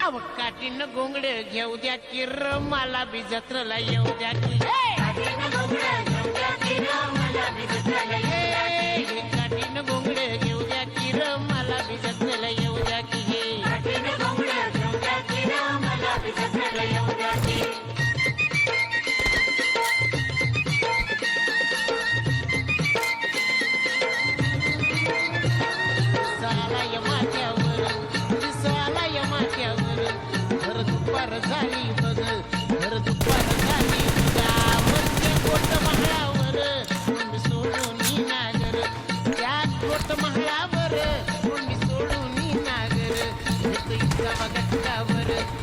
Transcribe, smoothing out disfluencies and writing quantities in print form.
अव काठीनं घोंगड घेऊ द्या किर मला बी जत्रला येऊ द्या की काठीनं घोंगड घेऊ द्या किर मला बी जत्रला येऊ द्या की सालाय माथ्यावर सालाय माथ्यावर भर दुपार झाली बघ भर दुपार झाली म्हणजे गोट महालावर मी सोडून नागर त्या गोट महालावर मी सोडून नागर इतका बघा